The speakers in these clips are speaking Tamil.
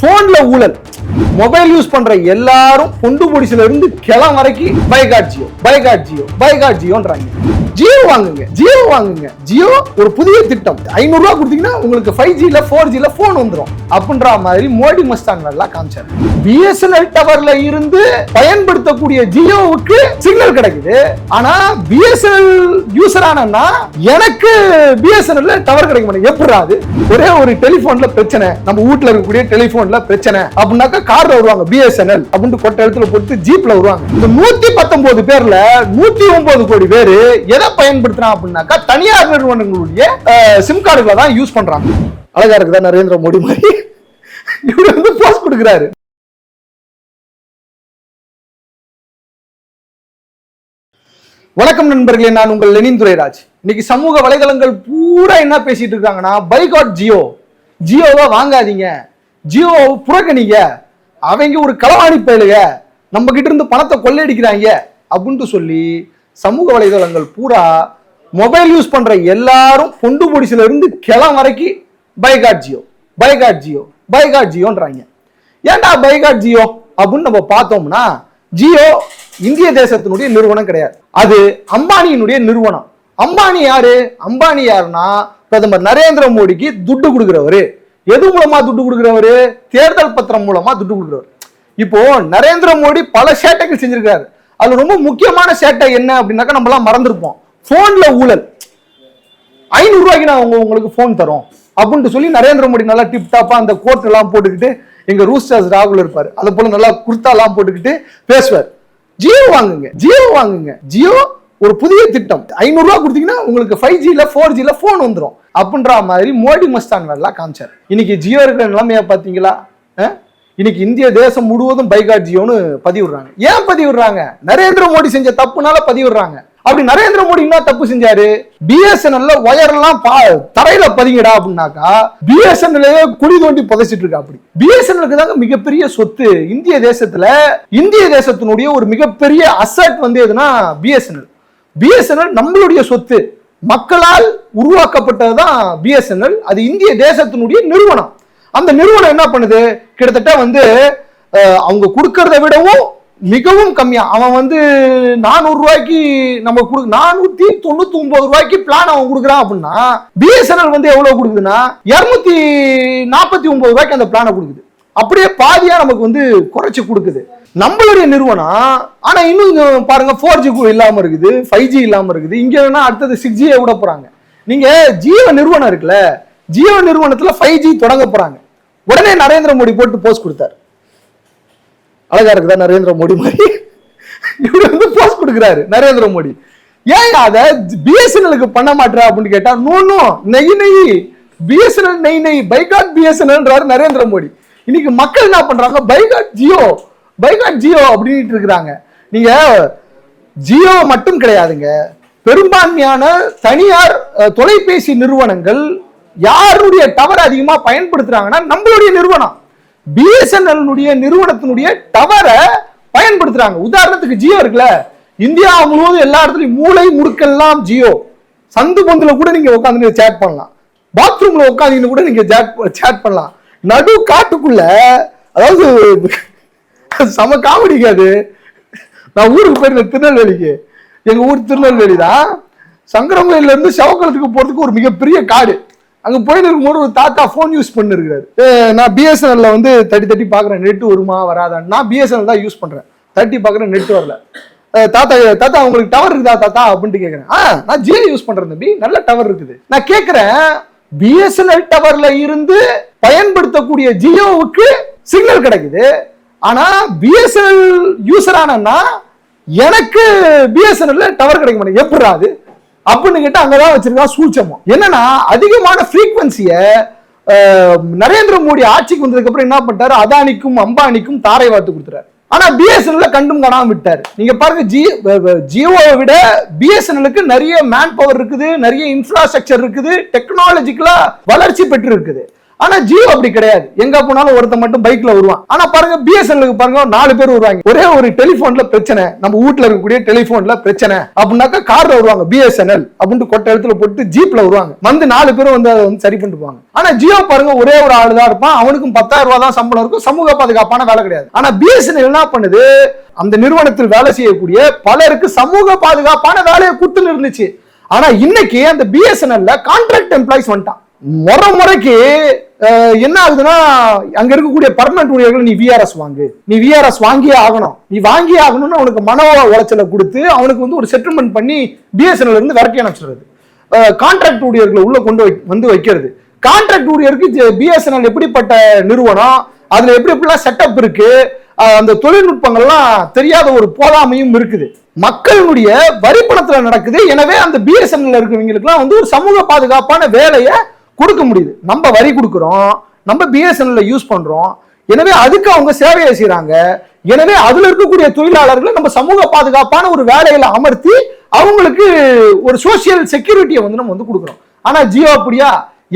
போன்ல ஊழல். மொபைல் யூஸ் பண்ற எல்லாரும் பொண்டு பொடிசுல இருந்து கிளம் வரைக்கும் boycott Jio boycott Jio boycott ஜியோன்றாங்க. ஜியோ வாங்குங்க, ஜியோ வாங்குங்க. ஜியோ ஒரு புதிய திட்டம். 500 ரூபாய் கொடுத்தீங்கன்னா உங்களுக்கு 5Gல 4Gல போன் வந்துடும் அப்படின்ற மாதிரி மோடி மஸ்தான்கள் எல்லாம் காமிச்சாரு. பிஎஸ்என்எல் டவர்ல இருந்து பயன்படுத்தக்கூடிய ஜியோவுக்கு சிக்னல் கிடைக்குது. ஆனா பிஎஸ்என்எல் யூசர் ஆனா எனக்கு பிஎஸ்என்எல் டவர் கிடைக்க மாட்டேங்குது. எப்படாது? ஒரே ஒரு டெலிபோன்ல பிரச்சனை, நம்ம வீட்டுல இருக்கக்கூடிய டெலிபோன்ல பிரச்சனை அப்படின்னாக்கா கார்ல வருவாங்க பிஎஸ்என்எல் அப்படின்னு கொட்ட இடத்துல போட்டு ஜீப்ல வருவாங்க. இந்த 119 பேர்ல 109 கோடி பேரு எதை பயன்படுத்துறான் அப்படின்னாக்கா தனியார் நிறுவனங்களுடைய சிம் கார்டுகளை தான் யூஸ் பண்றாங்க. அழகா இருக்குதா நரேந்திர மோடி மாதிரி இவரு வந்து போஸ்ட் கொடுக்கிறாரு. வணக்கம் நண்பர்களே, நான் உங்கள் லெனின் துரைராஜ். இன்னைக்கு சமூக வலைதளங்கள் பூரா என்ன பேசிட்டு இருக்காங்கன்னா, பைகாட் ஜியோ, ஜியோவை வாங்காதீங்க, ஜியோவை புறக்கணிங்க, அவங்க ஒரு களவாணி பயலுக, நம்ம கிட்ட இருந்து பணத்தை கொள்ளையடிக்கிறாங்க அப்படின்ட்டு சொல்லி சமூக வலைதளங்கள் பூரா மொபைல் யூஸ் பண்ற எல்லாரும் பொண்டு பொடிசுல இருந்து கிளம் வரைக்கும் boycott Jio boycott Jio boycott ஜியோன்றாங்க. ஏன்டா பைகாட் ஜியோ அப்படின்னு நம்ம பார்த்தோம்னா, ஜியோ இந்திய தேசத்தினுடைய நிறுவனம் கிடையாது, அது அம்பானியினுடைய நிறுவனம். அம்பானி யாரு? அம்பானி யாருன்னா பிரதமர் நரேந்திர மோடிக்கு துட்டு கொடுக்கிறவரு. எது மூலமா துட்டு கொடுக்கிறவரு? தேர்தல் பத்திரம் மூலமா துட்டு கொடுக்கிறவர். இப்போ நரேந்திர மோடி பல சேட்டைகள் செஞ்சிருக்காரு. அது ரொம்ப முக்கியமான சேட்டை என்ன அப்படின்னாக்கா நம்ம எல்லாம் மறந்துருப்போம். போன்ல ஊழல். 500 ரூபாய்க்கு நான் உங்களுக்கு போன் தரோம் அப்படின்னு சொல்லி நரேந்திர மோடி நல்லா டிப் டாப்பா அந்த கோட் எல்லாம் போட்டுக்கிட்டு, எங்க ரூஸ்டர்ஸ் ராகுல் இருப்பாரு, அது போல நல்லா குர்த்தா எல்லாம் போட்டுக்கிட்டு பேசுவார். ஜியோ வாங்குங்க, ஜியோ வாங்குங்க, ஜியோ ஒரு புதிய திட்டம். 500 ரூபாய் கொடுத்தீங்கன்னா உங்களுக்கு 5Gல 4Gல போன் வந்துடும் அப்படின்ற மாதிரி மோடி மஸ்தான்கள் எல்லாம் காமிச்சார். இன்னைக்கு ஜியோ இருக்கிற நிலைமையா பாத்தீங்களா? இன்னைக்கு இந்திய தேசம் முழுவதும் பைகாட் ஜியோன்னு பதிவிடுறாங்க. ஏன் பதிவிடுறாங்க? நரேந்திர மோடி செஞ்ச தப்புனால பதிவிடுறாங்க. அப்படி நரேந்திர மோடி என்ன தப்பு செஞ்சாரு? பிஎஸ்என்எல்ல ஒயர் எல்லாம் தரையில பதிங்கடா அப்படின்னாக்கா பிஎஸ்என்எல் குழி தோண்டி புதைச்சிட்டு இருக்கா. அப்படி பிஎஸ்என்எலுக்கு தாங்க மிகப்பெரிய சொத்து இந்திய தேசத்துல. இந்திய தேசத்தினுடைய ஒரு மிகப்பெரிய அசட் வந்து எதுனா பிஎஸ்என்எல். பிஎஸ்என்எல் நம்மளுடைய சொத்து, மக்களால் உருவாக்கப்பட்டதுதான் பிஎஸ்என்எல். அது இந்திய தேசத்தினுடைய நிறுவனம். அந்த நிறுவனம் என்ன பண்ணுது? கிட்டத்தட்ட வந்து அவங்க கொடுக்கறத விடவும் மிகவும் கம்மியா, அவன் வந்து 400 ரூபாய்க்கு நம்ம 499 ரூபாய்க்கு பிளான் அவன் கொடுக்குறான் அப்படின்னா, பிஎஸ்என்எல் வந்து எவ்வளவு கொடுக்குதுன்னா 249 ரூபாய்க்கு அந்த பிளானை கொடுக்குது. அப்படியே பாதியா நமக்கு வந்து குறைச்சு கொடுக்குது நம்மளுடைய நிறுவனம். ஆனா இன்னும் பாருங்க, 4G இல்லாம இருக்குது, 5G இல்லாம இருக்குது. இங்க வேணா அடுத்தது 6G விட போறாங்க. நீங்க ஜியோ நிறுவனம் இருக்குல்ல, ஜியோ நிறுவனத்துல 5G தொடங்க போறாங்க. உடனே நரேந்திர மோடி போட்டு போஸ்ட் கொடுத்தாரு. அழகா இருக்குதா நரேந்திர மோடி மாதிரி இவரு வந்து போஸ்ட் கொடுக்கிறாரு நரேந்திர மோடி. ஏன் அத பிஎஸ்என்எலுக்கு பண்ண மாட்டா அப்படின்னு கேட்டா, நோ நெய் நெய் பிஎஸ்என்எல் நெய் நெய் பைகாட் பிஎஸ்என்எல்ன்றாரு நரேந்திர மோடி. இன்னைக்கு மக்கள் என்ன பண்றாங்க? பைகாட் ஜியோ பைகாட் ஜியோ அப்படின்னு இருக்கிறாங்க. நீங்க ஜியோ மட்டும் கிடையாதுங்க, பெரும்பான்மையான தனியார் தொலைபேசி நிறுவனங்கள் யாருடைய டவர் அதிகமா பயன்படுத்துறாங்கன்னா நம்மளுடைய நிறுவனம் பிஎஸ்என்எல் நிறுவனத்தினுடைய டவரை பயன்படுத்துறாங்க. உதாரணத்துக்கு ஜியோ இருக்குல்ல, இந்தியா முழுவதும் எல்லா இடத்துலயும் மூளை முடுக்கெல்லாம் ஜியோ. சந்து பொந்துல கூட நீங்க உட்காந்து சேட் பண்ணலாம், பாத்ரூம்ல உட்காந்து கூட நீங்க சேட் பண்ணலாம். நடு காட்டுக்குள்ள, அதாவது சம காமெடிக்கு அது. நான் ஊருக்கு போயிருந்தேன், திருநெல்வேலிக்கு. எங்க ஊர் திருநெல்வேலி தான். சங்கரங்கோயில இருந்து சவக்கலத்துக்கு போறதுக்கு ஒரு மிகப்பெரிய காடு. அங்க போயிட்டு இருக்கும்போது ஒரு தாத்தா போன் யூஸ் பண்ணி இருக்காரு. நான் பிஎஸ்என்எல்ல வந்து தட்டி பாக்குறேன், நெட் வருமா வராதான். நான் பிஎஸ்என்எல் தான் யூஸ் பண்றேன், தட்டி பாக்குறேன், நெட் வரல. தாத்தா உங்களுக்கு டவர் இருக்குதா தாத்தா அப்படின்ட்டு கேக்குறேன். நான் ஜியோ யூஸ் பண்றேன் தம்பி, நல்ல டவர் இருக்குது. நான் கேக்குறேன், பிஎஸ்என்எல் டவர்ல இருந்து பயன்படுத்தக்கூடிய ஜியோவுக்கு சிக்னல் கிடைக்குது. ஆனா பிஎஸ்என்எல் யூசர் ஆனா எனக்கு பிஎஸ்என்எல் டவர் கிடைக்க மாட்டேங்குது. எப்படாது அப்படின்னு கேட்டா அங்கதான் வச்சிருக்கான் சூட்சமம். என்னன்னா, அதிகமான ஃப்ரீக்வன்சிய நரேந்திர மோடி ஆட்சிக்கு வந்ததுக்கு அப்புறம் என்ன பண்ணிட்டாரு? அதானிக்கும் அம்பானிக்கும் தாரை வார்த்து கொடுத்துறாரு. ஆனா பிஎஸ்என்எல் கண்டும் காணாம விட்டாரு. நீங்க பாருங்க, ஜியோவை விட பிஎஸ்என்எலுக்கு நிறைய மேன் பவர் இருக்குது, நிறைய இன்ஃப்ராஸ்ட்ரக்சர் இருக்குது, டெக்னாலஜிக்கலா வளர்ச்சி பெற்று இருக்குது. ஆனா ஜியோ அப்படி கிடையாது. எங்க போனாலும் ஒருத்த மட்டும் பைக்ல வருவான். ஆனா பாருங்க பிஎஸ்என்எல் பாருங்க 4 பேர் வருவாங்க. ஒரே ஒரு டெலிபோன்ல பிரச்சனை, நம்ம வீட்டுல இருக்கக்கூடிய டெலிபோன்ல பிரச்சனை அப்படின்னாக்கா கார்ல வருவாங்க பிஎஸ்என்எல் அப்படின்னு கொட்ட எழுத்துல போட்டு ஜீப்ல வருவாங்க. வந்து 4 பேரும் வந்து அதை வந்து சரி பண்ணிட்டு போவாங்க. ஆனா ஜியோ பாருங்க ஒரே ஒரு ஆளு தான் இருப்பான். அவனுக்கும் 10,000 ரூபாய் தான் சம்பளம் இருக்கும். சமூக பாதுகாப்பான வேலை கிடையாது. ஆனா பிஎஸ்என்எல் என்ன பண்ணுது, அந்த நிறுவனத்தில் வேலை செய்யக்கூடிய பலருக்கு சமூக பாதுகாப்பான வேலையை கொடுத்துன்னு இருந்துச்சு. ஆனா இன்னைக்கு அந்த பிஎஸ்என்எல்ல கான்ட்ராக்ட் எம்ப்ளாயிஸ் வந்துட்டான். முறைக்கு என்ன ஆகுதுன்னா, அங்க இருக்கக்கூடிய பர்மனன்ட் ஊழியர்கள் நீ விஆர்எஸ் வாங்கு, நீ விஆர்எஸ் வாங்கியே ஆகணும், நீ வாங்கியே ஆகணும்னு அவனுக்கு மன உளைச்சலை கொடுத்து அவனுக்கு வந்து ஒரு செட்டில்மெண்ட் பண்ணி பிஎஸ்என்எல் இருந்து விரட்டி அனுப்பிச்சுறது. கான்ட்ராக்ட் ஊழியர்களை உள்ள கொண்டு வந்து வைக்கிறது. கான்ட்ராக்ட் ஊழியருக்கு பிஎஸ்என்எல் எப்படிப்பட்ட நிறுவனம், அதுல எப்படிலாம் செட்டப் இருக்கு, அந்த தொழில்நுட்பங்கள்லாம் தெரியாத ஒரு போதாமையும் இருக்குது. மக்களுடைய வரி பணத்துல நடக்குது. எனவே அந்த பிஎஸ்என்எல் இருக்கிறவங்களுக்குலாம் வந்து ஒரு சமூக பாதுகாப்பான வேலையை கொடுக்க முடியுது. நம்ம வரி கொடுக்குறோம், நம்ம பிஎஸ்என்எல் யூஸ் பண்றோம், எனவே அதுக்கு அவங்க சேவையை செய்யறாங்க. எனவே அதுல இருக்கக்கூடிய தொழிலாளர்களை நம்ம சமூக பாதுகாப்பான ஒரு வேலையில அமர்த்தி அவங்களுக்கு ஒரு சோசியல் செக்யூரிட்டியை வந்து நம்ம வந்து கொடுக்குறோம். ஆனா ஜியோ அப்படியா,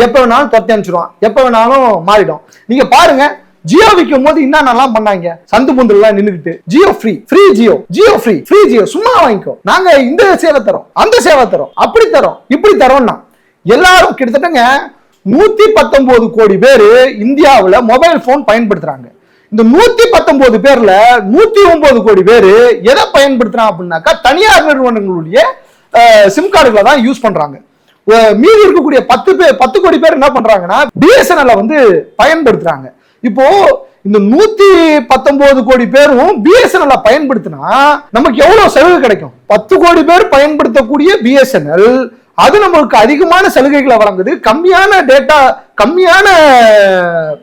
எப்ப வேணாலும் தொத்தி அனுப்பிச்சிருவான், எப்ப வேணாலும் மாறிடும். நீங்க பாருங்க, ஜியோ விற்கும் போது என்னென்னலாம் பண்ணாங்க, சந்து பொந்து எல்லாம் நின்னுக்கிட்டு Jio free, free Jio, Jio free, free Jio, சும்மா வாங்கிக்கோ, நாங்க இந்த சேவை தரோம், அந்த சேவை தரோம், அப்படி தரோம், இப்படி தரோம்னா எல்லாரும் கிட்டத்தட்டங்க 119 கோடி பேர் இந்தியாவில் மொபைல் போன் பயன்படுத்துறாங்க. இந்த 119 பேர்ல 109 கோடி பேர் எதை பயன்படுத்துறாங்க அப்படின்னாக்கா தனியார் நிறுவனங்களுடைய சிம் கார்டுகளை தான் யூஸ் பண்றாங்க. மீதி இருக்கக்கூடிய 10 கோடி பேர் என்ன பண்றாங்கன்னா பிஎஸ்என்எல் வந்து பயன்படுத்துறாங்க. இப்போ இந்த 119 கோடி பேரும் பிஎஸ்என்எல் பயன்படுத்தினா நமக்கு எவ்வளவு சலுகை கிடைக்கும்? 10 கோடி பேர் பயன்படுத்தக்கூடிய பிஎஸ்என்எல் அது நமக்கு அதிகமான சலுகைகளை வழங்குது, கம்மியான டேட்டா, கம்மியான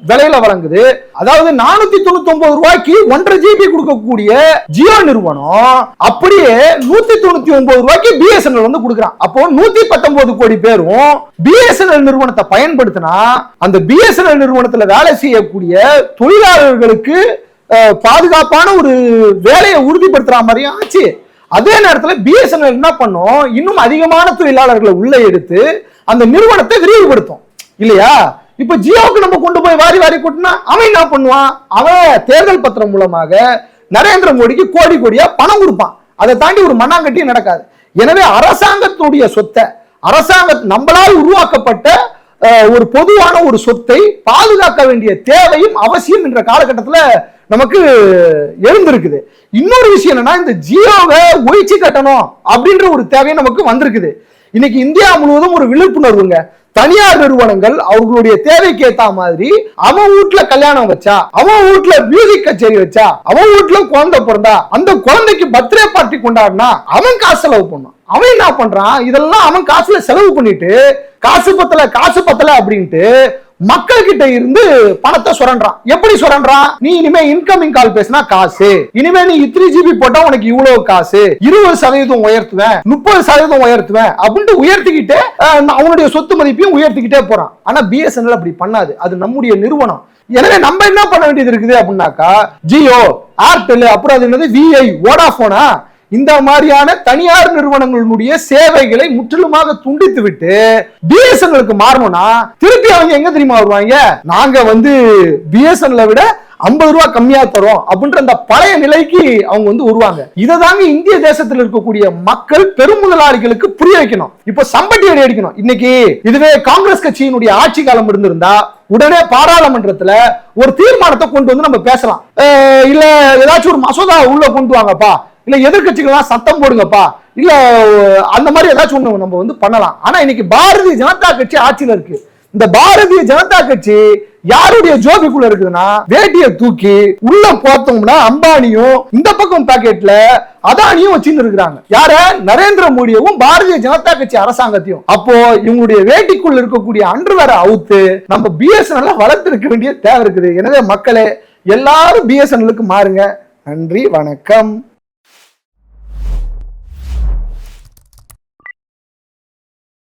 விலையில வழங்குது. அதாவது 499 ரூபாய்க்கு 1.5 GB கொடுக்கக்கூடிய ஜியோ நிறுவனம் அப்படியே 199 ரூபாய்க்கு பிஎஸ்என்எல் வந்து கொடுக்குறான். அப்போ 119 கோடி பேரும் பிஎஸ்என்எல் நிறுவனத்தை பயன்படுத்தினா அந்த பிஎஸ்என்எல் நிறுவனத்துல வேலை செய்யக்கூடிய தொழிலாளர்களுக்கு பாதுகாப்பான ஒரு வேலையை உறுதிப்படுத்துற மாதிரியும் ஆச்சு. அதே நேரத்தில் பிஎஸ்என்எல் என்ன பண்ணும், இன்னும் அதிகமான தொழிலாளர்களை உள்ள எடுத்து அந்த நிறுவனத்தை விரிவுபடுத்தும் இல்லையா? இப்ப ஜியோவுக்கு நம்ம கொண்டு போய் வாரி வாரி கொட்டினா அவன் என்ன பண்ணுவான், அவன் தேர்தல் பத்திரம் மூலமாக நரேந்திர மோடிக்கு கோடி கோடியா பணம் கொடுப்பான். அதை தாண்டி ஒரு மண்ணாங்கட்டியும் நடக்காது. எனவே அரசாங்கத்துடைய சொத்தை, நம்மளால் உருவாக்கப்பட்ட ஒரு பொதுவான ஒரு சொத்தை பாதுகாக்க வேண்டிய தேவையும் அவசியம் என்ற காலகட்டத்தில் நமக்கு எழுந்திருக்குது. இன்னொரு விஷயம் என்னன்னா, இந்த ஜியோவை ஒழிச்சு கட்டணும் அப்படின்ற ஒரு தேவை நமக்கு வந்திருக்குது. இன்னைக்கு இந்தியா முழுவதும் ஒரு விழிப்புணர்வுங்க. தனியார் நிறுவனங்கள் அவர்களுடைய தேவைக்கு ஏத்த மாதிரி அவன் வீட்டுல கல்யாணம் வச்சா, அவன் வீட்டுல மியூசிக் கச்சேரி வச்சா, அவன் வீட்டுல குழந்தை பிறந்தா அந்த குழந்தைக்கு பர்த்டே பார்ட்டி கொண்டாடினா அவன் காசு செலவு பண்ணும். அவன் என்ன பண்றான், இதெல்லாம் அவன் காசுல செலவு பண்ணிட்டு காசு பத்தல அப்படின்ட்டு மக்கள் கிட்ட இருந்து பணத்தை சுரண்டான். எப்படி சுரண்டான், நீ இனிமே இன்கமிங் கால் பேசினா காசு, இனிமே நீ 3 GB போட்டா உனக்கு இவ்வளவு காசு, 20% உயர்த்துவேன், 30% உயர்த்துவேன் அப்படின்ட்டு உயர்த்திக்கிட்டே அவனுடைய சொத்து மதிப்பையும் உயர்த்திக்கிட்டே போறான். ஆனா பிஎஸ்என்எல் அப்படி பண்ணாது, அது நம்முடைய நிறுவனம். எனவே நம்ம என்ன பண்ண வேண்டியது இருக்குது அப்படின்னாக்கா, ஜியோ, ஏர்டெல், அப்புறம் அது என்னது விஐ, வோடாபோனா, இந்த மாதிரியான தனியார் நிறுவனங்களுடைய சேவைகளை முற்றிலுமாக துண்டித்து விட்டு பிஎஸ்என்எலுக்கு மாறணும்னா திருப்பி அவங்க எங்க தெரியுமா வருவாங்க, நாங்க வந்து பிஎஸ்என்எல் விட 50 ரூபாய் கம்மியா தரும் அப்படின்ற அந்த பழைய நிலைக்கு அவங்க வந்து வருவாங்க. இதை தாங்க இந்திய தேசத்தில் இருக்கக்கூடிய மக்கள் பெரும் முதலாளிகளுக்கு புரிய வைக்கணும். இப்ப சம்பட்டி அடி அடிக்கணும். இன்னைக்கு இதுவே காங்கிரஸ் கட்சியினுடைய ஆட்சி காலம் இருந்திருந்தா உடனே பாராளுமன்றத்துல ஒரு தீர்மானத்தை கொண்டு வந்து நம்ம பேசலாம். இல்ல ஏதாச்சும் ஒரு மசோதா உள்ள கொண்டு வாங்கப்பா, இல்ல எதிர்கட்சிகள் சத்தம் போடுங்கப்பா, இல்ல அந்த மாதிரி ஏதாச்சும் ஒண்ணு நம்ம வந்து பண்ணலாம். ஆனா இன்னைக்கு பாரதிய ஜனதா கட்சி ஆட்சியில இருக்கு. இந்த பாரதிய ஜனதா கட்சி யாருடைய ஜோபிக்குள்ள இருக்குதுன்னா, வேட்டியை தூக்கி உள்ள பார்த்தோம்னா அம்பானியும் இந்த பக்கம் பாக்கெட்ல அதானியும் வச்சுன்னு இருக்கிறாங்க. யார, நரேந்திர மோடியவும் பாரதிய ஜனதா கட்சி அரசாங்கத்தையும். அப்போ இவங்களுடைய வேட்டிக்குள்ள இருக்கக்கூடிய அண்டர்வேரை அவுத்து நம்ம பிஎஸ்என்எல் வளர்த்திருக்க வேண்டிய தேவை இருக்குது. எனவே மக்களே எல்லாரும் பிஎஸ்என்எலுக்கு மாறுங்க. நன்றி, வணக்கம்.